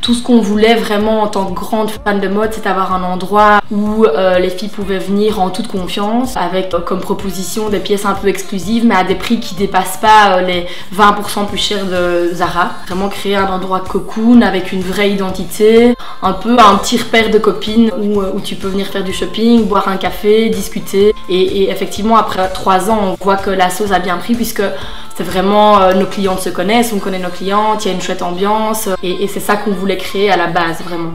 Tout ce qu'on voulait vraiment en tant que grande fan de mode, c'est avoir un endroit où les filles pouvaient venir en toute confiance, avec comme proposition des pièces un peu exclusives, mais à des prix qui dépassent pas les 20% plus chers de Zara. Vraiment créer un endroit cocoon avec une vraie identité, un peu un petit repère de copines où tu peux venir faire du shopping, boire un café, discuter. Et effectivement, après 3 ans, on voit que la sauce a bien pris puisque c'est vraiment, nos clientes se connaissent, on connaît nos clientes, il y a une chouette ambiance et c'est ça qu'on voulait créer à la base, vraiment.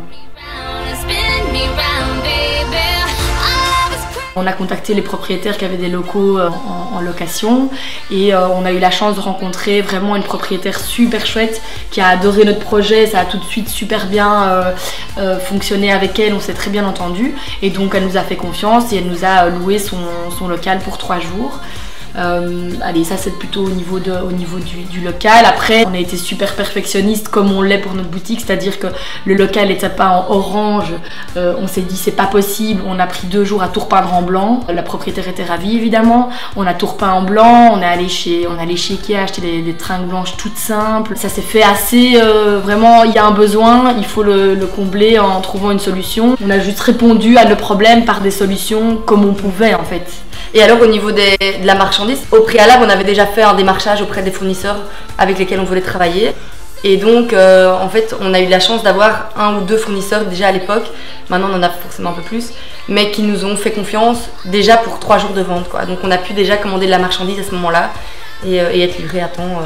On a contacté les propriétaires qui avaient des locaux en location et on a eu la chance de rencontrer vraiment une propriétaire super chouette qui a adoré notre projet, ça a tout de suite super bien fonctionné avec elle, on s'est très bien entendu et donc elle nous a fait confiance et elle nous a loué son local pour 3 jours. Allez, ça c'est plutôt au niveau du local. Après, on a été super perfectionniste comme on l'est pour notre boutique, c'est-à-dire que le local n'était pas en orange. On s'est dit c'est pas possible, on a pris 2 jours à tout repeindre en blanc. La propriétaire était ravie évidemment. On a tout repeint en blanc, on est allé chez Ikea acheter des tringles blanches toutes simples. Ça s'est fait assez, vraiment il y a un besoin, il faut le combler en trouvant une solution. On a juste répondu à nos problèmes par des solutions comme on pouvait en fait. Et alors au niveau de la marchandise, au préalable on avait déjà fait un démarchage auprès des fournisseurs avec lesquels on voulait travailler. Et donc en fait on a eu la chance d'avoir 1 ou 2 fournisseurs déjà à l'époque, maintenant on en a forcément un peu plus, mais qui nous ont fait confiance déjà pour 3 jours de vente quoi. Donc on a pu déjà commander de la marchandise à ce moment-là et être livré à temps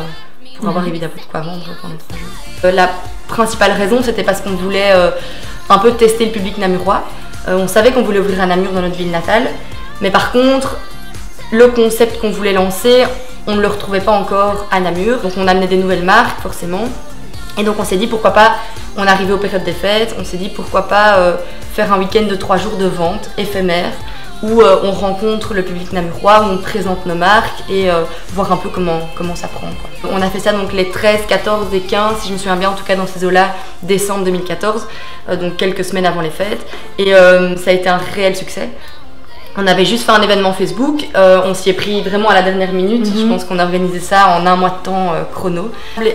pour avoir évidemment de quoi vendre pendant 3 jours. La principale raison c'était parce qu'on voulait un peu tester le public namurois. On savait qu'on voulait ouvrir à Namur dans notre ville natale. Mais par contre, le concept qu'on voulait lancer, on ne le retrouvait pas encore à Namur. Donc on amenait des nouvelles marques forcément. Et donc on s'est dit pourquoi pas, on arrivait aux périodes des fêtes, on s'est dit pourquoi pas faire un week-end de 3 jours de vente éphémère où on rencontre le public namurois, où on présente nos marques et voir un peu comment ça prend quoi. On a fait ça donc les 13, 14 et 15, si je me souviens bien, en tout cas dans ces eaux-là, décembre 2014, donc quelques semaines avant les fêtes. Et ça a été un réel succès. On avait juste fait un événement Facebook, on s'y est pris vraiment à la dernière minute, je pense qu'on a organisé ça en 1 mois de temps chrono.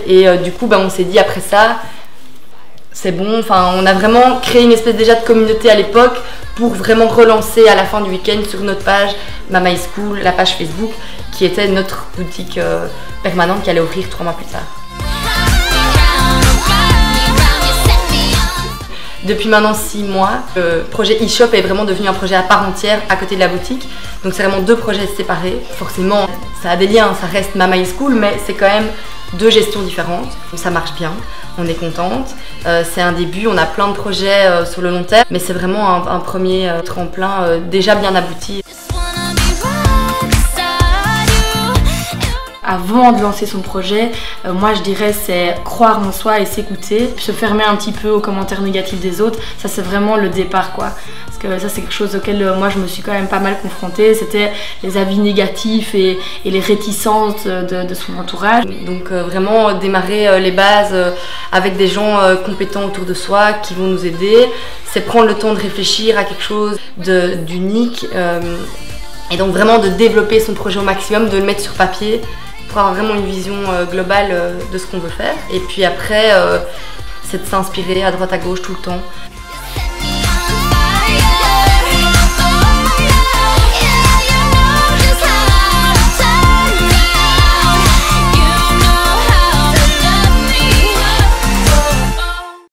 Et du coup on s'est dit après ça, c'est bon, enfin on a vraiment créé une espèce déjà de communauté à l'époque pour vraiment relancer à la fin du week-end sur notre page Mama is Cool, la page Facebook, qui était notre boutique permanente qui allait ouvrir 3 mois plus tard. Depuis maintenant 6 mois, le projet e-shop est vraiment devenu un projet à part entière à côté de la boutique. Donc c'est vraiment 2 projets séparés. Forcément, ça a des liens, ça reste Mama is Cool, mais c'est quand même 2 gestions différentes. Ça marche bien, on est contente. C'est un début, on a plein de projets sur le long terme, mais c'est vraiment un premier tremplin déjà bien abouti. Avant de lancer son projet, moi je dirais c'est croire en soi et s'écouter, se fermer un petit peu aux commentaires négatifs des autres, ça c'est vraiment le départ quoi. Parce que ça c'est quelque chose auquel moi je me suis quand même pas mal confrontée, c'était les avis négatifs et les réticences de son entourage. Donc vraiment démarrer les bases avec des gens compétents autour de soi qui vont nous aider, c'est prendre le temps de réfléchir à quelque chose d'unique et donc vraiment de développer son projet au maximum, de le mettre sur papier, pour avoir vraiment une vision globale de ce qu'on veut faire. Et puis après, c'est de s'inspirer à droite à gauche tout le temps.